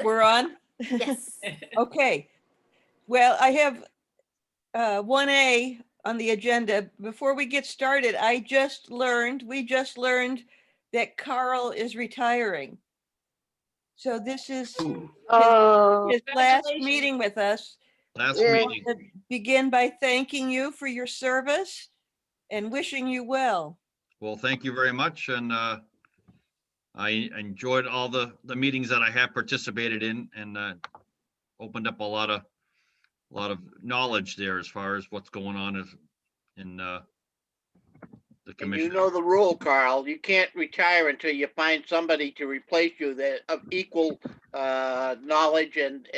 We're on? Yes. Okay. Well, I have 1A on the agenda. Before we get started, we just learned that Carl is retiring. So this is Oh, his last Congratulations. meeting with us. Last Yeah. meeting. Begin by thanking you for your service and wishing you well. Well, thank you very much. And I enjoyed all the meetings that I have participated in, and opened up a lot of knowledge there as far as what's going on in the And commission. you know the rule, Carl. You can't retire until you find somebody to replace you that of equal knowledge and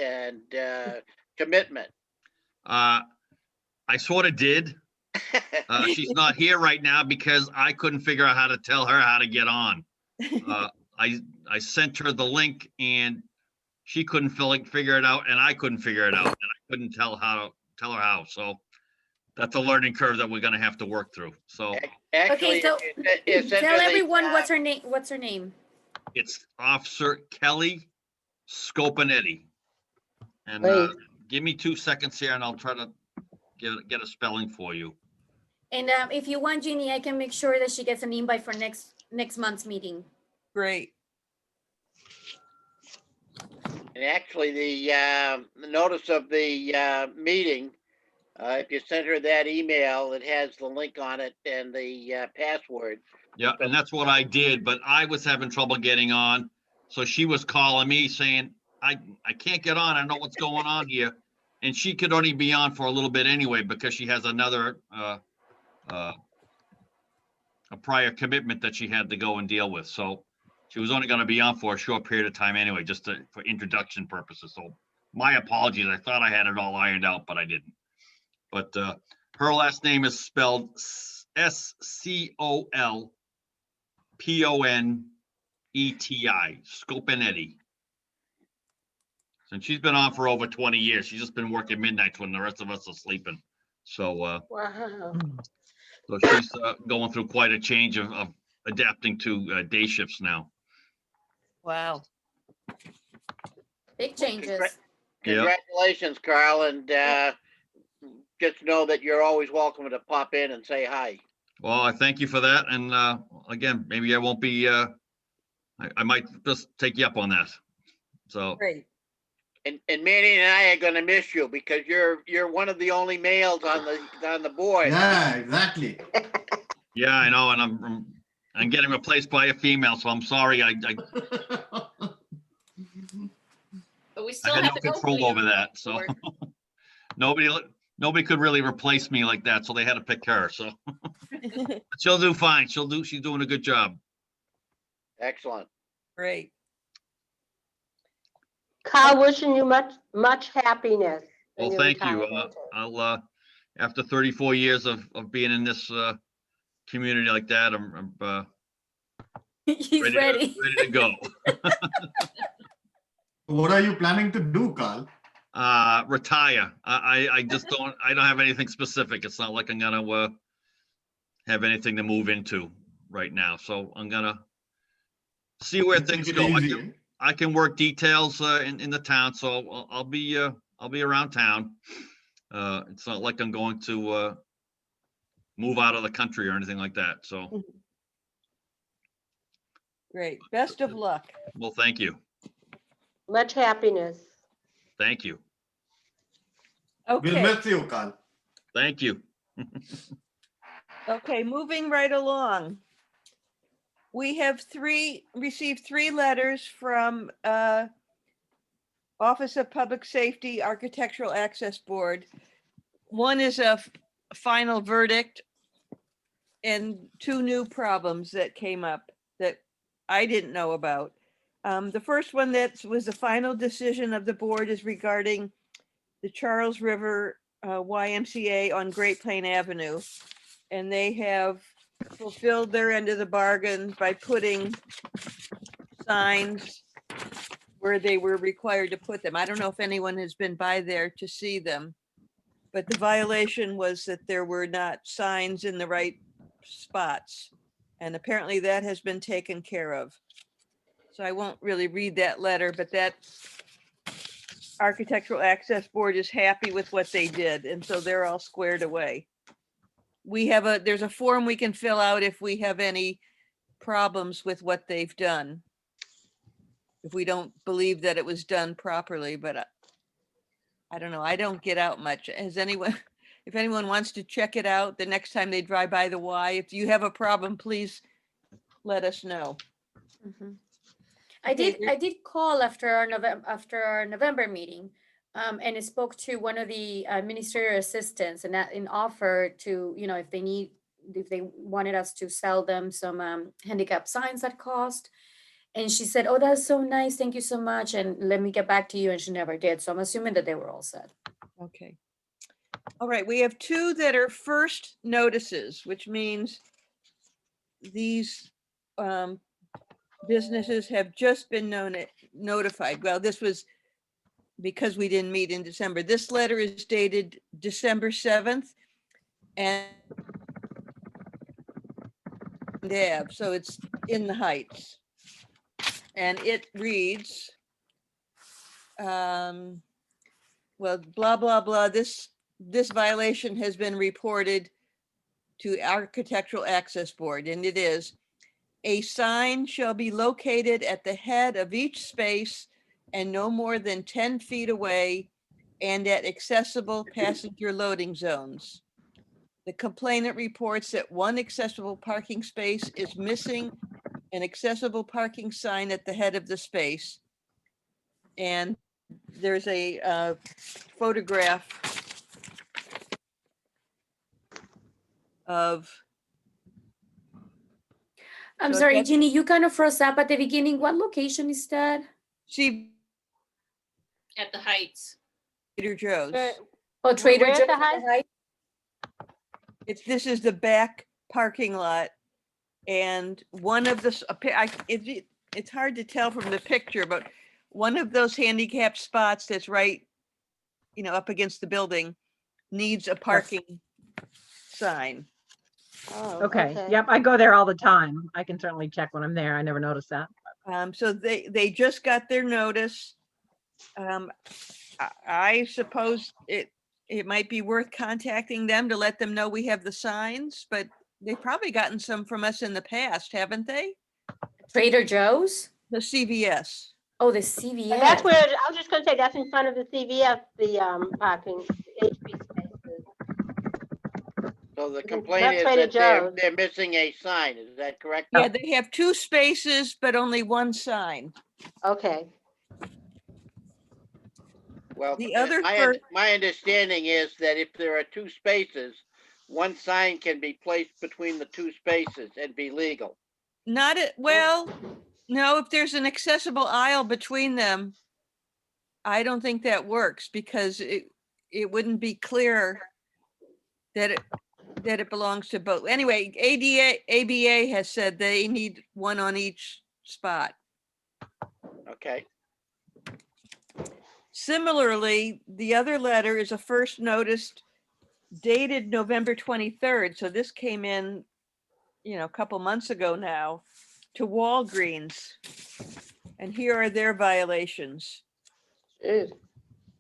commitment. I sort of did. She's not here right now because I couldn't figure out how to tell her how to get on. I sent her the link and she couldn't figure it out, and I couldn't figure it out, and I couldn't tell her how. So that's a learning curve that we're gonna have to work through. So Actually, so it's Tell everyone what's her name. What's her name? it's Officer Kelly Scopinetti. And Wait. give me 2 seconds here and I'll try to get a spelling for you. And if you want, Jeannie, I can make sure that she gets an invite for next month's meeting. Great. And actually, the notice of the meeting, if you send her that email, it has the link on it and the password. Yeah, and that's what I did, but I was having trouble getting on. So she was calling me saying, I can't get on. I don't know what's going on here. And she could only be on for a little bit anyway, because she has another a prior commitment that she had to go and deal with. So she was only going to be on for a short period of time anyway, just for introduction purposes. So my apologies. I thought I had it all ironed out, but I didn't. But her last name is spelled Scolpnetti, Scopinetti. And she's been on for over 20 years. She's just been working midnights when the rest of us are sleeping. So wow. so she's going through quite a change of adapting to day shifts now. Wow. Big changes. Congratulations, Carl, and just know that you're always welcome to pop in and say hi. Well, I thank you for that. And again, maybe I won't be, I might just take you up on that. So, Great. And Manny and I are gonna miss you because you're one of the only males on the board. Yeah, exactly. yeah, I know. And I'm getting replaced by a female. So I'm sorry. I But we still had have no to go control over that. So nobody could really replace me like that. So they had to pick her. So but she'll do fine. She's doing a good job. Excellent. Great. Carl, wishing you much happiness. in Well, your thank you. retirement. I'll after 34 years of being in this community like that, I'm He's ready. ready to go. What are you planning to do, Carl? Retire. I just don't have anything specific. It's not like I'm gonna have anything to move into right now. So I'm gonna see where things Take it go. easy. I can work details in the town, so I'll be around town. It's not like I'm going to move out of the country or anything like that. So, Great. Best of luck. well, thank you. Much happiness. Thank you. We'll Okay. miss you, Carl. Thank you. Okay, moving right along. We have received three letters from Office of Public Safety Architectural Access Board. One is a final verdict and two new problems that came up that I didn't know about. The first one that was the final decision of the board is regarding the Charles River YMCA on Great Plain Avenue. And they have fulfilled their end of the bargain by putting signs where they were required to put them. I don't know if anyone has been by there to see them, but the violation was that there were not signs in the right spots. And apparently that has been taken care of. So I won't really read that letter, but that Architectural Access Board is happy with what they did, and so they're all squared away. There's a form we can fill out if we have any problems with what they've done. If we don't believe that it was done properly, but I don't know, I don't get out much. Has anyone, if anyone wants to check it out the next time they drive by the Y, if you have a problem, please let us know. Mhm. Okay, I did call after our November meeting, and I spoke to one of the ministerial assistants and offered to, if they wanted us to sell them some handicap signs at cost. And she said, "Oh, that's so nice. Thank you so much. And let me get back to you." And she never did. So I'm assuming that they were all set. Okay. All right, we have two that are first notices, which means these businesses have just been notified. Well, this was because we didn't meet in December. This letter is dated December 7th. And so it's in the Heights. And it reads, well, blah, blah, blah. This violation has been reported to Architectural Access Board, and it is: a sign shall be located at the head of each space and no more than 10 feet away and at accessible passenger loading zones. The complainant reports that one accessible parking space is missing an accessible parking sign at the head of the space. And there's a photograph of. I'm So sorry, that's- Ginny, you kind of froze up at the beginning. What location is that? See, At the Heights. Trader Joe's. Oh, Trader Where at Joe's. the at the Heights? Heights? This is the back parking lot. And one of the, it's hard to tell from the picture, but one of those handicap spots that's right, up against the building needs a parking sign. Oh, Okay, yep, I go there all the time. I can certainly check when I'm there. I never noticed that. So they just got their notice. I suppose it might be worth contacting them to let them know we have the signs, but they've probably gotten some from us in the past, haven't they? Trader Joe's? The CVS. Oh, the CVS. And that's where, I was just gonna say, that's in front of the CVS, the parking, HP spaces. So the Not complaint is Trader that they're, Joe's. they're missing a sign. Is that correct? Yeah, they have 2 spaces, but only 1 sign. Okay, Well, The other my understanding is that if there are 2 spaces, one sign can be placed between the 2 spaces and be legal. Well, no, if there's an accessible aisle between them, I don't think that works because it wouldn't be clear that it belongs to both. Anyway, ABA has said they need 1 on each spot. Okay, Similarly, the other letter is a first notice dated November 23rd. So this came in, a couple months ago now, to Walgreens. And here are their violations. Jeez.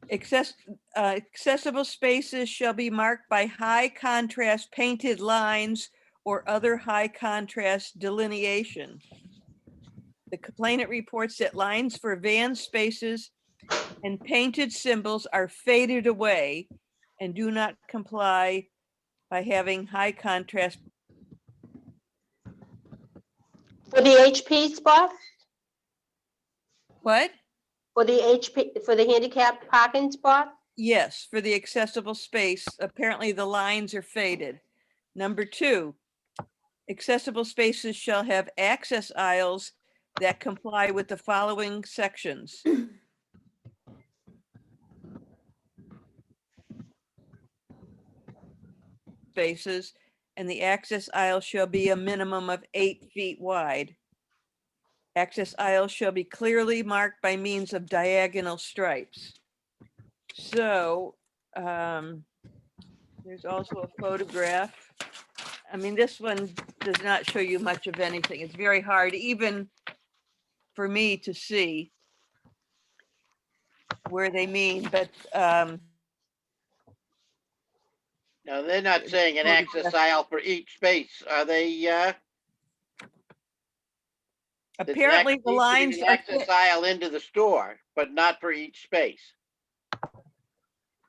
Accessible spaces shall be marked by high contrast painted lines or other high contrast delineation. The complainant reports that lines for van spaces and painted symbols are faded away and do not comply by having high contrast. For the HP spot, What? for the handicap parking spot? Yes, for the accessible space, apparently the lines are faded. Number 2, accessible spaces shall have access aisles that comply with the following sections. Spaces, and the access aisle shall be a minimum of 8 feet wide. Access aisles shall be clearly marked by means of diagonal stripes. So, there's also a photograph. I mean, this one does not show you much of anything. It's very hard, even for me to see. where they mean, but, No, they're not saying an Well, access that's- aisle for each space, are they? apparently the lines An are, access aisle into the store, but not for each space.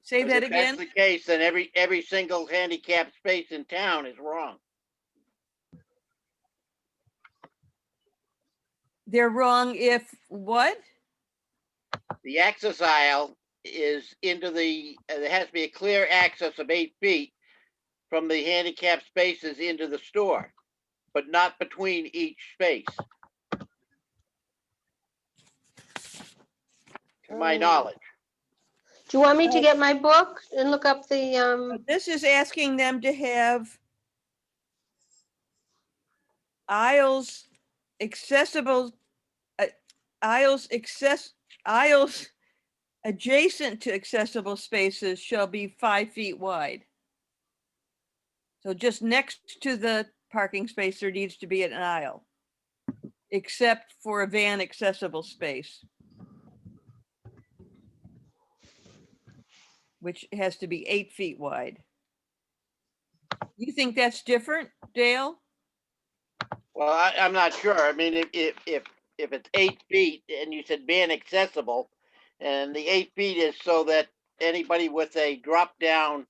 say 'Cause that if that's again? the case, then every single handicapped space in town is wrong. They're wrong if what? The access aisle is into there has to be a clear access of 8 feet from the handicapped spaces into the store, but not between each space. To my Oh. knowledge. Do you want me to get my book and look up the, This is asking them to have aisles accessible, aisles adjacent to accessible spaces shall be 5 feet wide. So just next to the parking space, there needs to be an aisle, except for a van accessible space, which has to be 8 feet wide. You think that's different, Dale? Well, I'm not sure. I mean, if it's 8 feet and you said van accessible, and the 8 feet is so that anybody with a drop down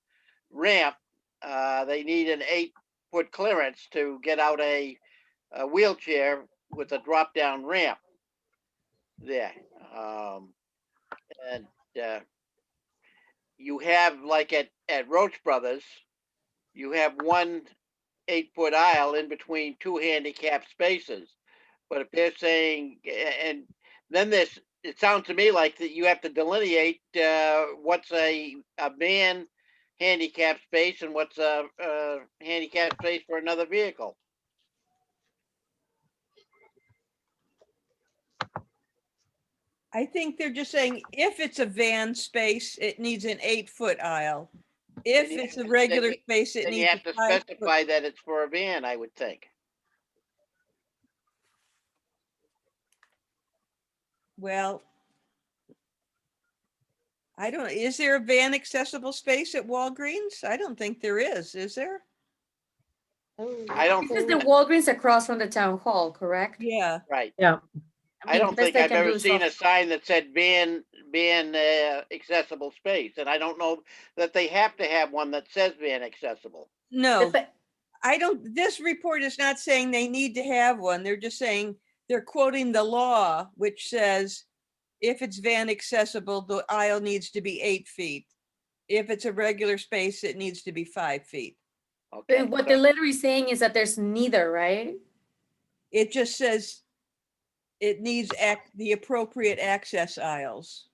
ramp, they need an 8-foot clearance to get out a wheelchair with a drop down ramp there. And you have like at Roach Brothers, you have one 8-foot aisle in between 2 handicapped spaces. But if they're saying, and then this, it sounds to me like that you have to delineate what's a van handicap space and what's a handicap space for another vehicle. I think they're just saying if it's a van space, it needs an 8-foot aisle. If Then you it's have a to- regular then you- space, it Then you needs have a to 5-foot. specify that it's for a van, I would think. Well, I don't, is there a van accessible space at Walgreens? I don't think there is there? I don't This is the Walgreens across from the town hall, correct? Yeah, Right. Yeah. I don't best think I I've can ever do is seen off- a sign that said van accessible space, and I don't know that they have to have one that says van accessible. no, But- I don't, this report is not saying they need to have one. They're just saying, they're quoting the law, which says if it's van accessible, the aisle needs to be 8 feet. If it's a regular space, it needs to be 5 feet. Okay. What so- the letter is saying is that there's neither, right? It just says it needs the appropriate access aisles.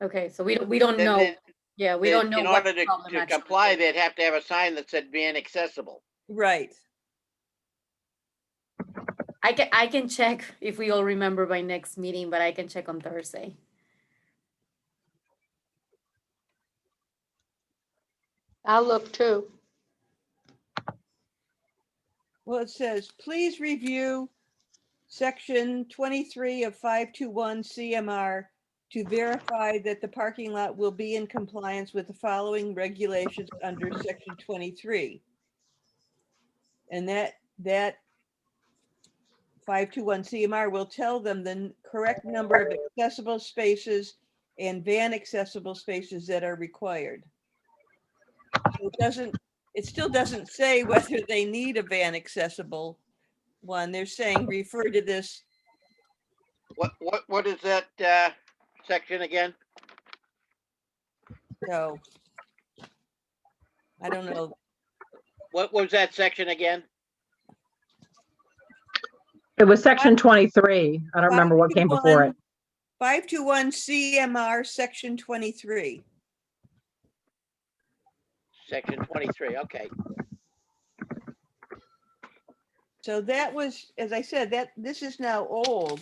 Okay, so we don't then know. they- Yeah, we they- don't know In what order the problem to actually comply, is. they'd have to have a sign that said van accessible. Right. I can check if we all remember by next meeting, but I can check on Thursday. I'll look too. Well, it says, please review section 23 of 521 CMR to verify that the parking lot will be in compliance with the following regulations under section 23. And that 521 CMR will tell them the correct number of accessible spaces and van accessible spaces that are required. So it still doesn't say whether they need a van accessible one. They're saying refer to this. What is that section again? So I don't know. What was that section again? It was section 23. I don't remember what came before it. 521 CMR section 23. Section 23, okay. So that was, as I said, this is now old,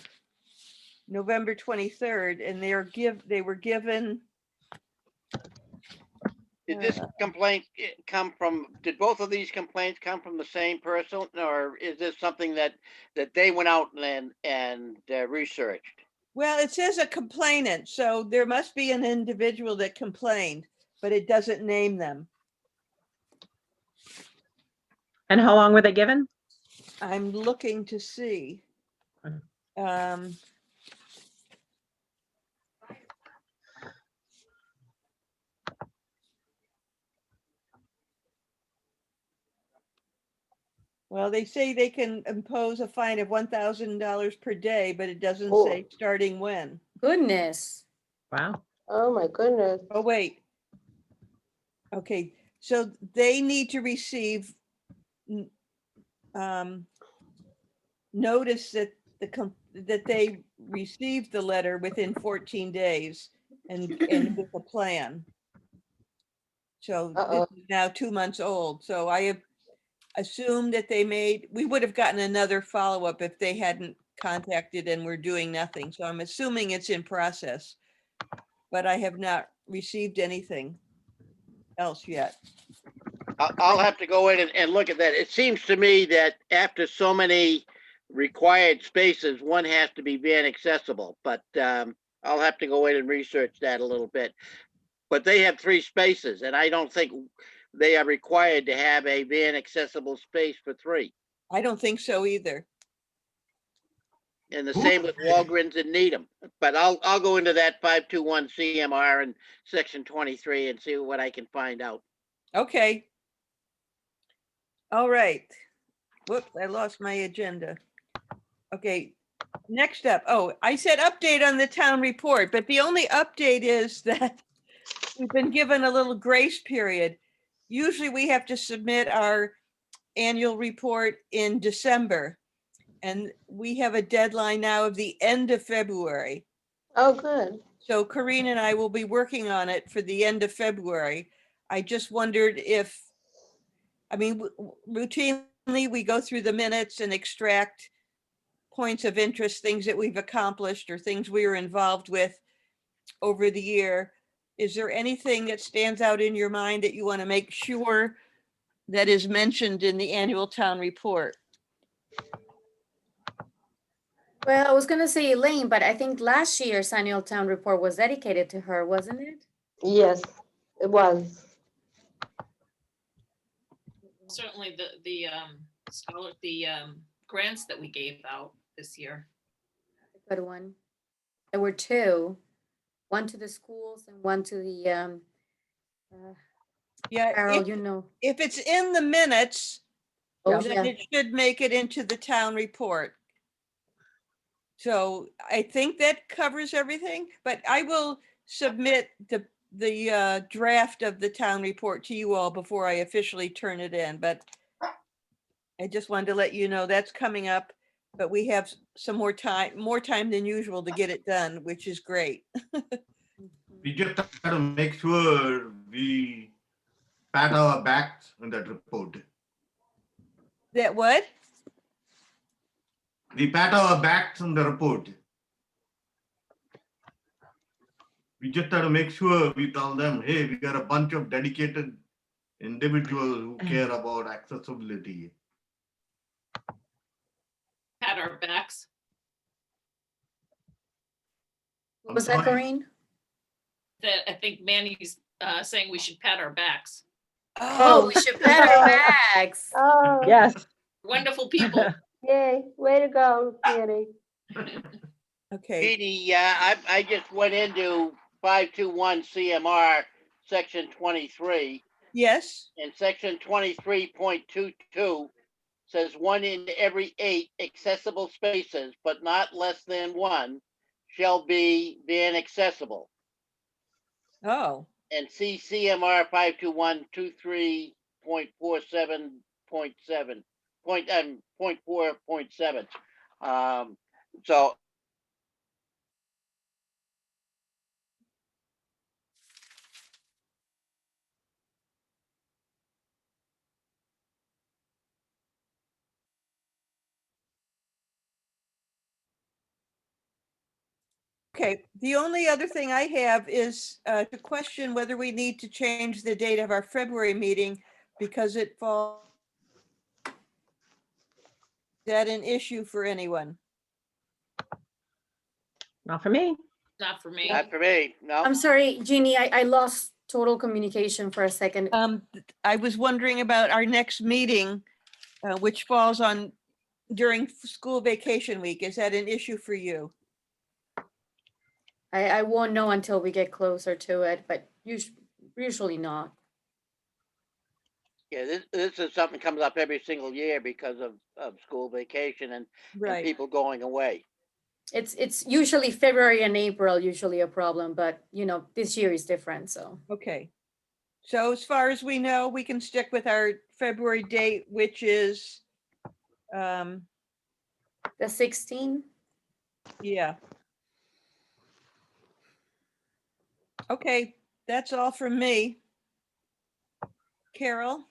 November 23rd, and they were given. Did this complaint did both of these complaints come from the same person, or is this something that they went out and researched? Well, it says a complainant, so there must be an individual that complained, but it doesn't name them. And how long were they given? I'm looking to see. Um, Well, they say they can impose a fine of $1,000 per day, but it doesn't Oh. say starting when. Goodness. Wow. Oh, my goodness. Oh, wait. Okay, so they need to receive notice that that they received the letter within 14 days and with a plan. So this Uh-oh. is now 2 months old. So I have assumed that we would have gotten another follow-up if they hadn't contacted and were doing nothing. So I'm assuming it's in process, but I have not received anything else yet. I'll have to go in and look at that. It seems to me that after so many required spaces, one has to be van accessible, but I'll have to go in and research that a little bit. But they have 3 spaces, and I don't think they are required to have a van accessible space for 3. I don't think so either. And the same with Walgreens and Needham. But I'll go into that 521 CMR and section 23 and see what I can find out. Okay. All right. Whoops, I lost my agenda. Okay, next up. Oh, I said update on the town report, but the only update is that we've been given a little grace period. Usually we have to submit our annual report in December. And we have a deadline now of the end of February. Oh, good. So Corinne and I will be working on it for the end of February. I just wondered if, routinely we go through the minutes and extract points of interest, things that we've accomplished or things we were involved with over the year. Is there anything that stands out in your mind that you want to make sure that is mentioned in the annual town report? Well, I was gonna say Elaine, but I think last year's annual town report was dedicated to her, wasn't it? Yes, it was. Certainly the grants that we gave out this year. Good one. There were 2, one to the schools and one to the Yeah, Carol, you know. if it's in the minutes, Oh, then yeah. it should make it into the town report. So I think that covers everything, but I will submit the draft of the town report to you all before I officially turn it in, but I just wanted to let you know that's coming up, but we have some more time than usual to get it done, which is great. We just have to make sure we pat our backs on that report. That what? We pat our backs on the report. We just have to make sure we tell them, hey, we got a bunch of dedicated individuals who care about accessibility. Pat our backs. What was that, sorry. Corinne? That I think Manny's saying we should pat our backs. Oh, we should pat our backs. Oh, Yes. Wonderful people. yay. Way to go, Danny. Okay, Jeannie, I just went into 521 CMR section 23, yes, and section 23.22 says 1 in every 8 accessible spaces, but not less than 1, shall be van accessible. oh, And see CMR 521 23.47.7 .4.7. So okay. The only other thing I have is to question whether we need to change the date of our February meeting because it falls. Is that an issue for anyone? Not for me. Not for me. Not for me, no. I'm sorry, Jeannie, I lost total communication for a second. I was wondering about our next meeting, which falls on during school vacation week. Is that an issue for you? I won't know until we get closer to it, but usually not. Yeah, this is something that comes up every single year because of school vacation and Right. people going away. It's usually February and April, usually a problem, but you know, this year is different, so. Okay. So as far as we know, we can stick with our February date, which is, The 16th? yeah. Okay, that's all from me. Carol?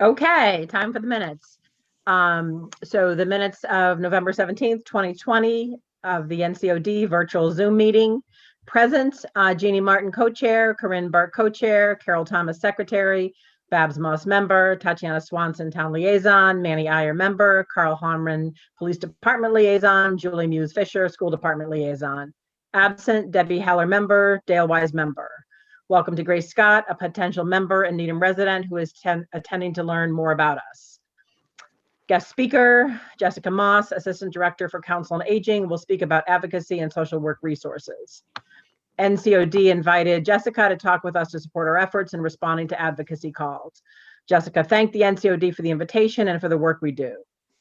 Okay, time for the minutes. So the minutes of November 17th, 2020 of the NCOD virtual Zoom meeting. Present, Jeannie Martin, co-chair, Corinne Burke, co-chair, Carol Thomas, secretary, Babs Moss, member, Tatiana Swanson, town liaison, Manny Iyer, member, Carl Homran, police department liaison, Julie Muse Fisher, school department liaison. Absent, Debbie Heller, member, Dale Wise, member. Welcome to Grace Scott, a potential member and Needham resident who is attending to learn more about us. Guest speaker, Jessica Moss, Assistant Director for Council on Aging, will speak about advocacy and social work resources. NCOD invited Jessica to talk with us to support our efforts in responding to advocacy calls. Jessica thanked the NCOD for the invitation and for the work we do.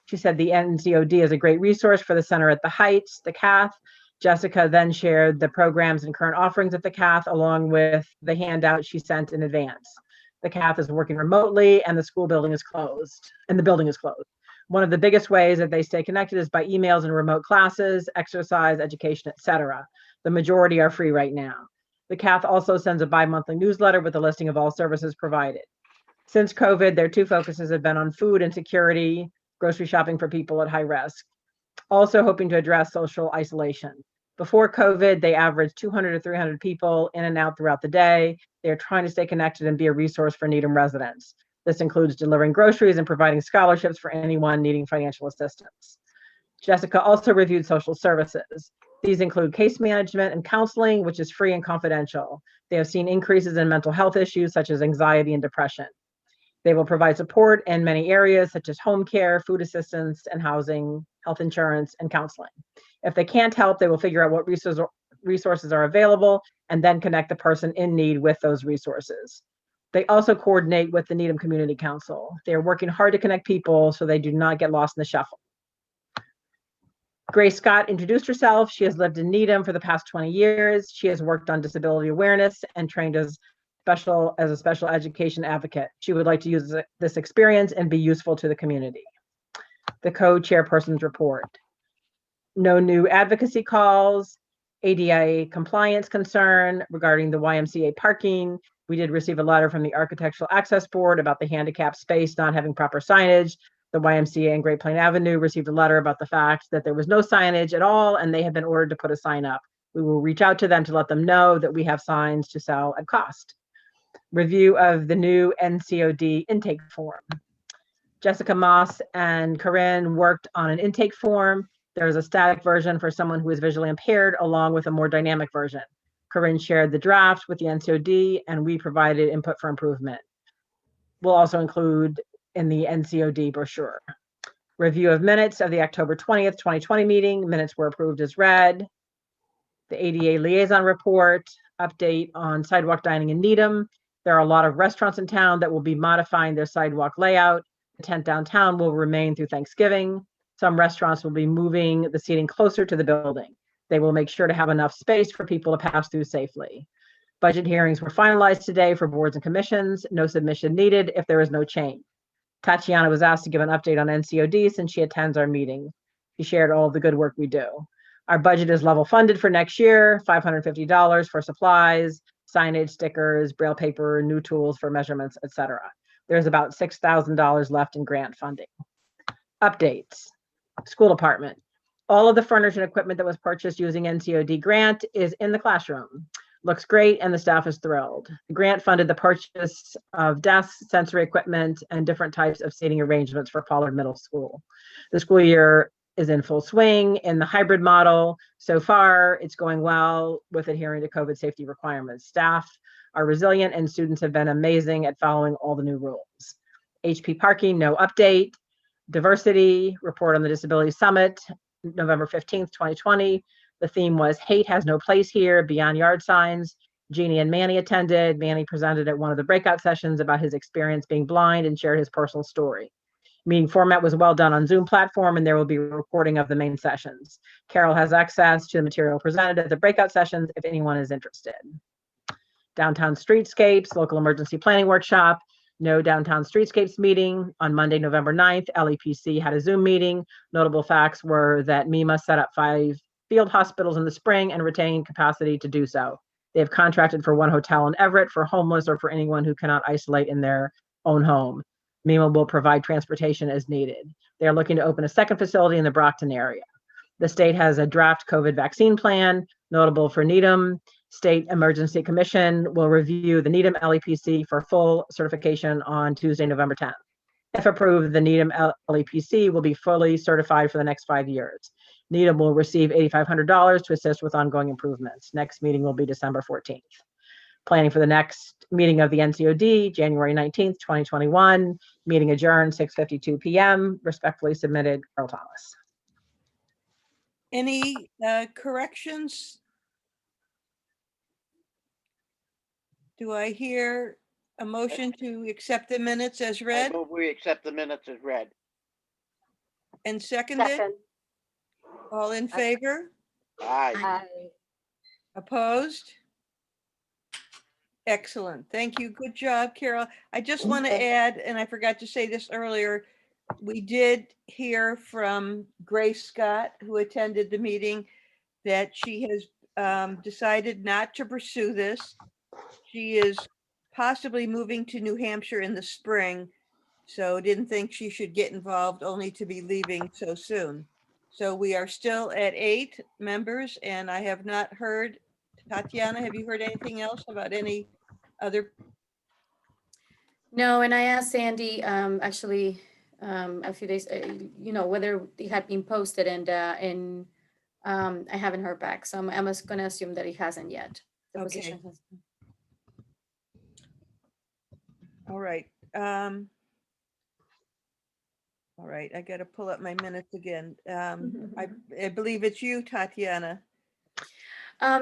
She said the NCOD is a great resource for the Center at the Heights, the CATH. Jessica then shared the programs and current offerings at the CATH along with the handout she sent in advance. The CATH is working remotely and the school building is closed, and the building is closed. One of the biggest ways that they stay connected is by emails and remote classes, exercise, education, etc. The majority are free right now. The CATH also sends a bi-monthly newsletter with a listing of all services provided. Since COVID, their two focuses have been on food insecurity, grocery shopping for people at high risk. Also hoping to address social isolation. Before COVID, they averaged 200 to 300 people in and out throughout the day. They're trying to stay connected and be a resource for Needham residents. This includes delivering groceries and providing scholarships for anyone needing financial assistance. Jessica also reviewed social services. These include case management and counseling, which is free and confidential. They have seen increases in mental health issues such as anxiety and depression. They will provide support in many areas such as home care, food assistance, and housing, health insurance, and counseling. If they can't help, they will figure out what resources are available and then connect the person in need with those resources. They also coordinate with the Needham Community Council. They are working hard to connect people so they do not get lost in the shuffle. Grace Scott introduced herself. She has lived in Needham for the past 20 years. She has worked on disability awareness and trained as a special education advocate. She would like to use this experience and be useful to the community. The co-chairperson's report. No new advocacy calls, ADA compliance concern regarding the YMCA parking. We did receive a letter from the Architectural Access Board about the handicap space not having proper signage. The YMCA in Great Plain Avenue received a letter about the fact that there was no signage at all and they have been ordered to put a sign up. We will reach out to them to let them know that we have signs to sell at cost. Review of the new NCOD intake form. Jessica Moss and Corinne worked on an intake form. There is a static version for someone who is visually impaired along with a more dynamic version. Corinne shared the draft with the NCOD and we provided input for improvement. We'll also include in the NCOD brochure. Review of minutes of the October 20th, 2020 meeting. Minutes were approved as read. The ADA liaison report, update on sidewalk dining in Needham. There are a lot of restaurants in town that will be modifying their sidewalk layout. The tent downtown will remain through Thanksgiving. Some restaurants will be moving the seating closer to the building. They will make sure to have enough space for people to pass through safely. Budget hearings were finalized today for boards and commissions. No submission needed if there is no change. Tatiana was asked to give an update on NCOD since she attends our meeting. She shared all of the good work we do. Our budget is level funded for next year, $550 for supplies, signage, stickers, braille paper, new tools for measurements, etc. There's about $6,000 left in grant funding. Updates. School department. All of the furniture and equipment that was purchased using NCOD grant is in the classroom. Looks great and the staff is thrilled. The grant funded the purchase of desks, sensory equipment, and different types of seating arrangements for Pollard Middle School. The school year is in full swing in the hybrid model. So far, it's going well with adhering to COVID safety requirements. Staff are resilient and students have been amazing at following all the new rules. HP parking, no update. Diversity, report on the Disability Summit, November 15th, 2020. The theme was hate has no place here, beyond yard signs. Jeannie and Manny attended. Manny presented at one of the breakout sessions about his experience being blind and shared his personal story. Meeting format was well done on Zoom platform, and there will be a recording of the main sessions. Carol has access to the material presented at the breakout sessions if anyone is interested. Downtown Streetscapes, local emergency planning workshop. No downtown streetscapes meeting on Monday, November 9th. LEPC had a Zoom meeting. Notable facts were that MEMA set up 5 field hospitals in the spring and retained capacity to do so. They have contracted for 1 hotel in Everett for homeless or for anyone who cannot isolate in their own home. MEMA will provide transportation as needed. They are looking to open a second facility in the Brockton area. The state has a draft COVID vaccine plan. Notable for Needham, State Emergency Commission will review the Needham LEPC for full certification on Tuesday, November 10th. If approved, the Needham LEPC will be fully certified for the next 5 years. Needham will receive $8,500 to assist with ongoing improvements. Next meeting will be December 14th. Planning for the next meeting of the NCOD, January 19th, 2021. Meeting adjourned 6:52 p.m. Respectfully submitted, Carol Thomas. Any corrections? Do I hear a motion to accept the minutes as I read move we accept the minutes as read. and seconded? Second. All in favor? Aye. Aye. Opposed? Excellent. Thank you. Good job, Carol. I just want to add, and I forgot to say this earlier, we did hear from Grace Scott, who attended the meeting, that she has decided not to pursue this. She is possibly moving to New Hampshire in the spring, so didn't think she should get involved only to be leaving so soon. So we are still at 8 members, and I have not heard, Tatiana, have you heard anything else about any other? No, and I asked Sandy, actually, a few days, whether it had been posted and I haven't heard back. So I'm just gonna assume that it hasn't yet. The Okay. position has. All right. All right, I gotta pull up my minutes again. I believe it's you, Tatiana.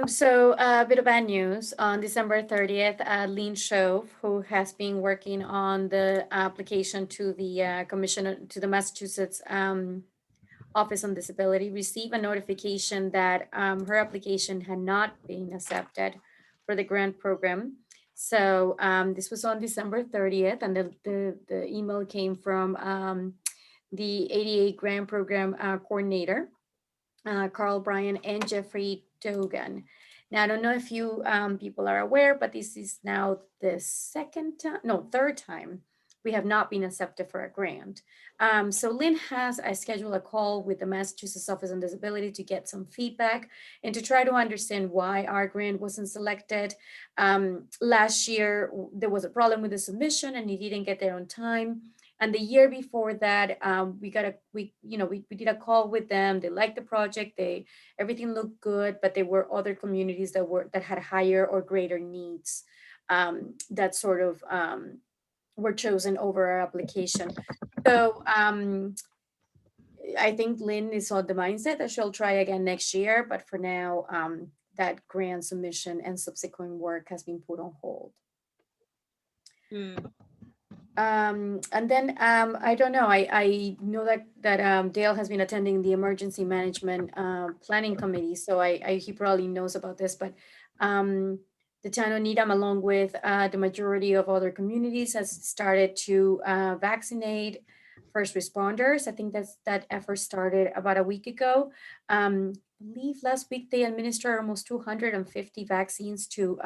So a bit of bad news. On December 30th, Lynn Shove, who has been working on the application to the commission, to the Massachusetts Office on Disability, received a notification that her application had not been accepted for the grant program. So this was on December 30th, and the email came from the ADA grant program coordinator, Carl Bryan and Jeffrey Dogan. Now, I don't know if you people are aware, but this is now the third time we have not been accepted for a grant. So Lynn has scheduled a call with the Massachusetts Office on Disability to get some feedback and to try to understand why our grant wasn't selected. Last year, there was a problem with the submission and it didn't get there on time. And the year before that, we did a call with them. They liked the project. Everything looked good, but there were other communities that had higher or greater needs that sort of were chosen over our application. So I think Lynn is on the mindset that she'll try again next year, but for now, that grant submission and subsequent work has been put on hold. And then I don't know. I know that Dale has been attending the emergency management planning committee, so he probably knows about this. But the town of Needham, along with the majority of other communities, has started to vaccinate first responders. I think that effort started about a week ago. I believe last week they administered almost 250 vaccines to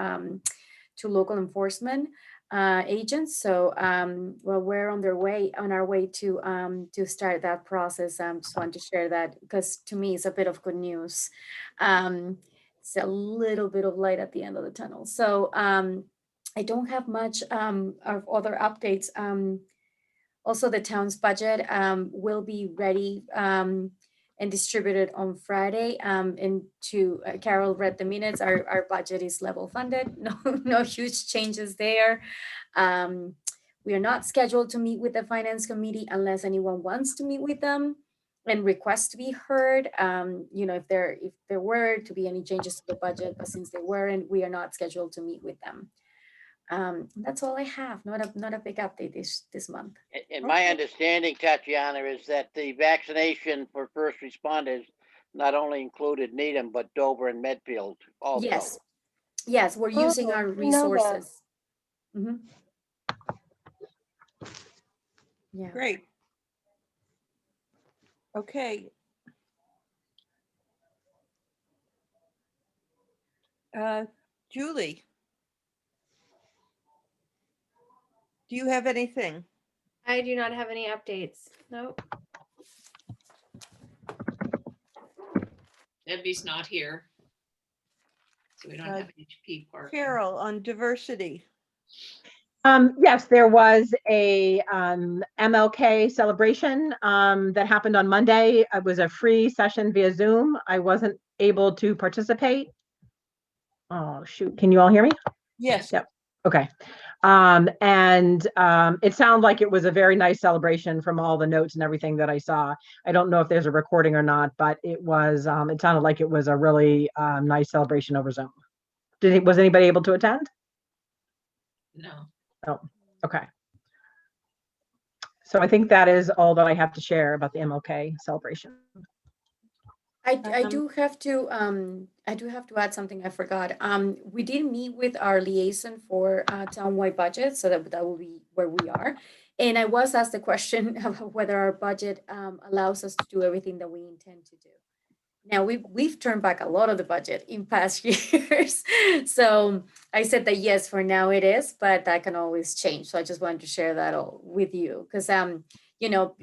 local enforcement agents. So well, we're on our way to start that process. Just want to share that because to me it's a bit of good news. It's a little bit of light at the end of the tunnel. So I don't have much of other updates. Also, the town's budget will be ready and distributed on Friday. And to Carol read the minutes, our budget is level funded, no huge changes there. We are not scheduled to meet with the finance committee unless anyone wants to meet with them and request to be heard. If there were to be any changes to the budget, but since they weren't, we are not scheduled to meet with them. That's all I have. Not a big update this month. And my understanding, Tatiana, is that the vaccination for first responders not only included Needham, but Dover and Medfield also. Yes, we're using Oh, our I didn't know that. resources. Mhm. Yeah. Great. Okay. Julie, do you have anything? I do not have any updates. Nope. Debbie's not here. So we don't Uh, have an HP part. Carol, on diversity. Yes, there was a MLK celebration that happened on Monday. It was a free session via Zoom. I wasn't able to participate. Oh, shoot. Can you all hear me? Yes. Yep. Okay. It sounded like it was a very nice celebration from all the notes and everything that I saw. I don't know if there's a recording or not, but it was, it sounded like it was a really nice celebration over Zoom. Was anybody able to attend? No. Oh, okay. So I think that is all that I have to share about the MLK celebration. I do have to add something I forgot. We did meet with our liaison for townwide budget, so that will be where we are. And I was asked the question of whether our budget allows us to do everything that we intend to do. Now we've turned back a lot of the budget in past years. So I said that yes, for now it is, but that can always change. So I just wanted to share that all with you because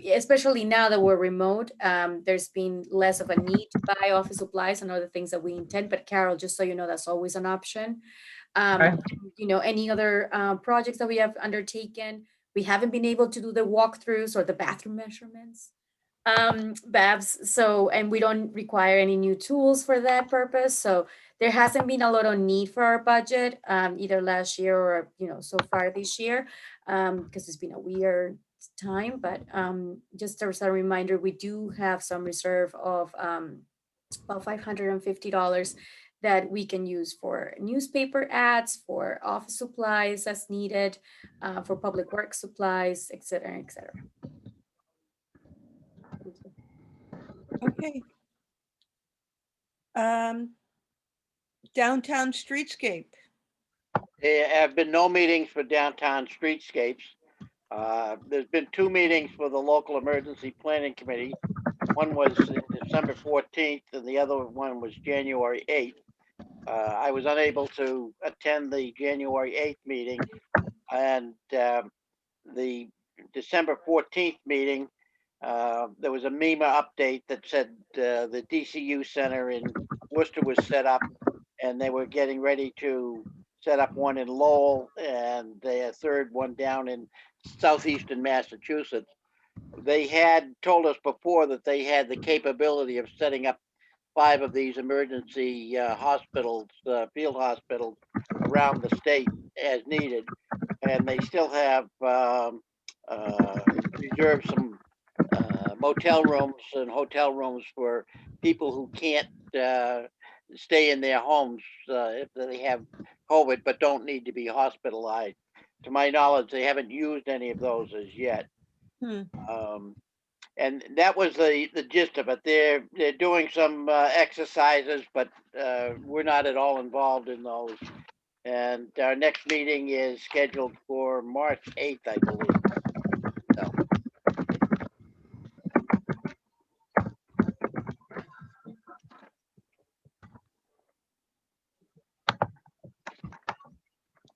especially now that we're remote, there's been less of a need to buy office supplies and other things that we intend. But Carol, just so you know, that's always an option. Okay. Any other projects that we have undertaken, we haven't been able to do the walkthroughs or the bathroom measurements. Babs, and we don't require any new tools for that purpose. So there hasn't been a lot of need for our budget, either last year or, so far this year, because it's been a weird time. But just as a reminder, we do have some reserve of about $550 that we can use for newspaper ads, for office supplies as needed, for public works supplies, et cetera, et cetera. Okay. Downtown Streetscape. There have been no meetings for downtown streetscapes. There's been 2 meetings for the local emergency planning committee. One was December 14th and the other one was January 8th. I was unable to attend the January 8th meeting, and the December 14th meeting, there was a MEMA update that said the DCU Center in Worcester was set up, and they were getting ready to set up one in Lowell and their third one down in southeastern Massachusetts. They had told us before that they had the capability of setting up 5 of these emergency hospitals, field hospitals around the state as needed, and they still have reserved some motel rooms and hotel rooms for people who can't stay in their homes if they have COVID but don't need to be hospitalized. To my knowledge, they haven't used any of those as yet. And that was the gist of it. They're doing some exercises, but we're not at all involved in those. And our next meeting is scheduled for March 8th, I believe. So.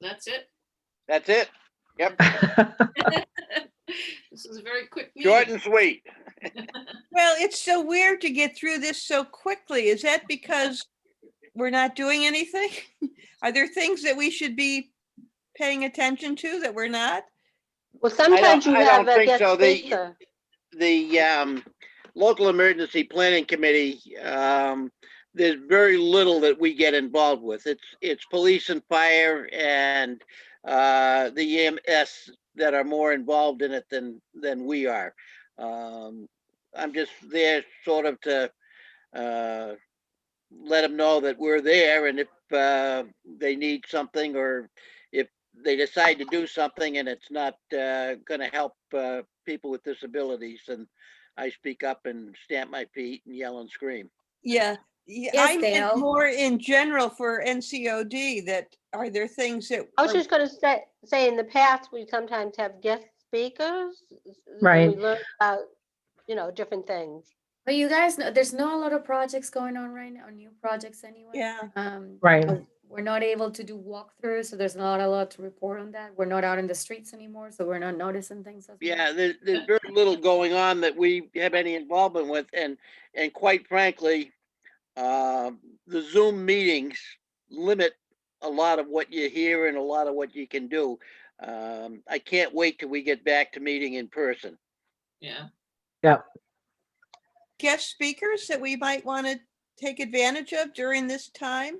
That's it. That's it. Yep. This is a very quick meeting. Short and sweet. Well, it's so weird to get through this so quickly. Is that because we're not doing anything? Are there things that we should be paying attention to that we're not? Well, sometimes you I have don't a think guest so. speaker. local emergency planning committee, there's very little that we get involved with. It's police and fire and the EMS that are more involved in it than we are. I'm just there sort of to let them know that we're there, and if they need something, or if they decide to do something and it's not going to help people with disabilities, and I speak up and stamp my feet and yell and scream. Yeah, Yes, I meant Dale. more in general for NCOD, that are there things that? I was just gonna say, in the past, we sometimes have guest speakers. and Right. We learn about, different things. But you guys know, there's not a lot of projects going on right now, new projects anyway. Yeah. Right. We're not able to do walkthroughs, so there's not a lot to report on that. We're not out in the streets anymore, so we're not noticing things. As much. Yeah, there's very little going on that we have any involvement with, and quite frankly, the Zoom meetings limit a lot of what you hear and a lot of what you can do. I can't wait till we get back to meeting in person. Yeah. Yep. Guest speakers that we might want to take advantage of during this time?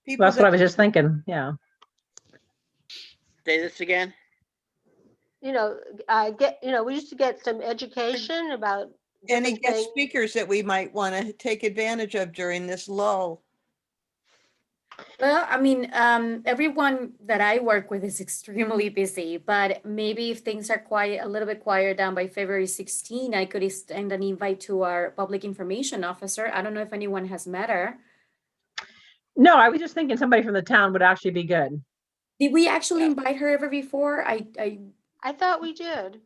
People That's what I that, was just thinking. Yeah. Say this again? We used to get some education about any different guest things. speakers that we might want to take advantage of during this lull? Well, I mean, everyone that I work with is extremely busy, but maybe if things are quiet, a little bit quieter down by February 16, I could extend an invite to our public information officer. I don't know if anyone has met her. No, I was just thinking somebody from the town would actually be good. Did we actually Yeah. invite her ever before? I thought we did.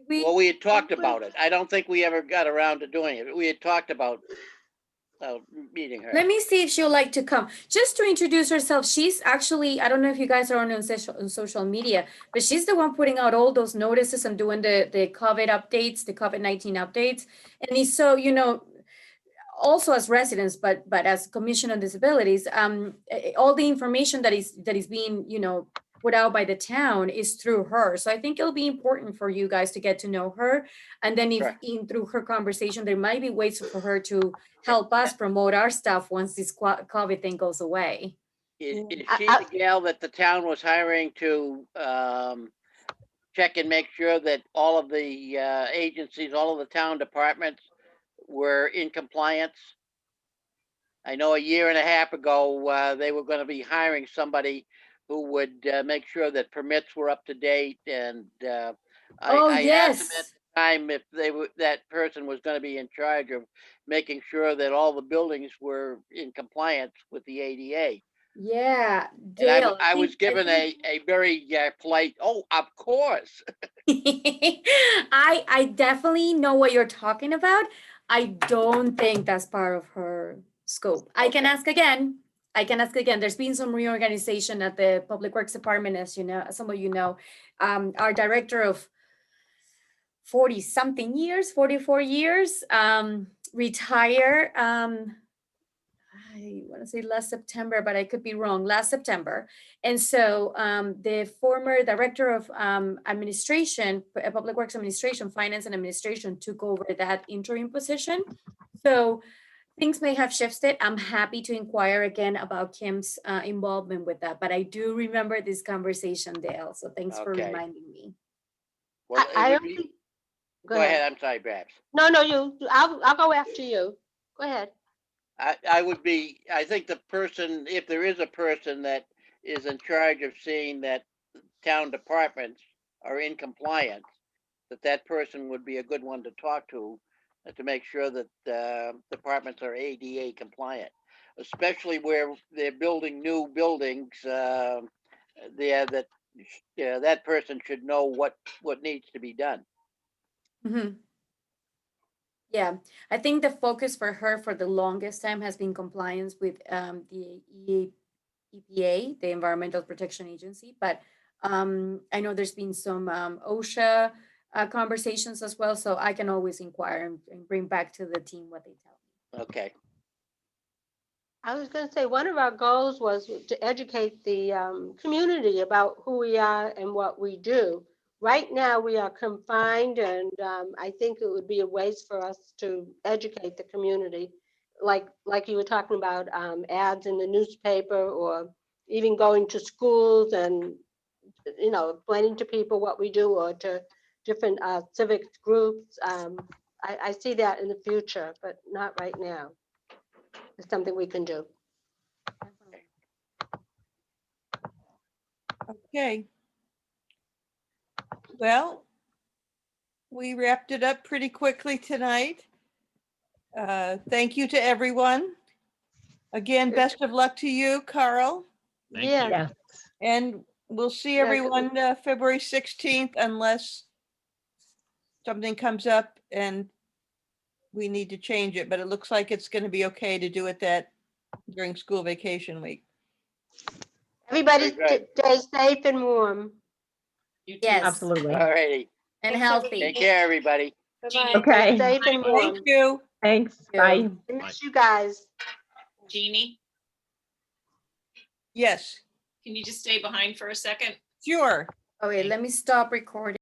Well, we had talked Probably- about it. I don't think we ever got around to doing it. We had talked about meeting her. Let me see if she'll like to come. Just to introduce herself, she's actually, I don't know if you guys are on social media, but she's the one putting out all those notices and doing the COVID updates, the COVID-19 updates. And it's so, also as residents, but as Commission on Disabilities, all the information that is being, put out by the town is through her. So I think it'll be important for you guys to get to know her. And then if Sure. through her conversation, there might be ways for her to help us promote our stuff once this COVID thing goes away. Is I- she the gal that the town was hiring to check and make sure that all of the agencies, all of the town departments were in compliance? I know a year and a half ago, they were going to be hiring somebody who would make sure that permits were up to date, and I asked them at the time if that person was going to be in charge of making sure that all the buildings were in compliance with the ADA. Yeah, And Dale. I was given a very polite, oh, of course. I definitely know what you're talking about. I don't think that's part of her scope. I can Okay. ask again. There's been some reorganization at the Public Works Department, as you know, some of you know. Our director of 40-something years, 44 years, retire. I want to say last September, but I could be wrong, last September. And so the former director of administration, Public Works Administration, Finance and Administration took over that interim position. So things may have shifted. I'm happy to inquire again about Kim's involvement with that, but I do remember this conversation, Dale. So thanks for Okay. reminding me. Well, it I would don't be- think. Go ahead, I'm sorry, Babs. No, I'll go after you. Go ahead. I think the person, if there is a person that is in charge of seeing that town departments are in compliance, that person would be a good one to talk to make sure that departments are ADA compliant, especially where they're building new buildings. That person should know what needs to be done. Mhm. Yeah, I think the focus for her for the longest time has been compliance with the EPA, the Environmental Protection Agency. But I know there's been some OSHA conversations as well, so I can always inquire and bring back to the team what they tell me. Okay. I was going to say, one of our goals was to educate the community about who we are and what we do. right now we are confined, and I think it would be a waste for us to educate the community. Like you were talking about, ads in the newspaper, or even going to schools and, explaining to people what we do, or to different civic groups. I see that in the future, but not right now. It's something we can do. Okay. Well, we wrapped it up pretty quickly tonight. Thank you to everyone. Again, best of luck to you, Carl, Thank you. Yeah, Yes. and we'll see Yeah, everyone February 16th unless something comes up and we need to change it, but it looks like it's going to be okay to do it during school vacation week. everybody Very good. stay safe and warm. You too. Yes. Absolutely. All righty. And Thanks, healthy. Take care, everybody. Bye-bye. Okay. Stay safe and warm. Thank you. Thanks. you. Bye. I miss you guys. Jeannie, Yes, can you just stay behind for a second? sure. Okay, let me stop recording.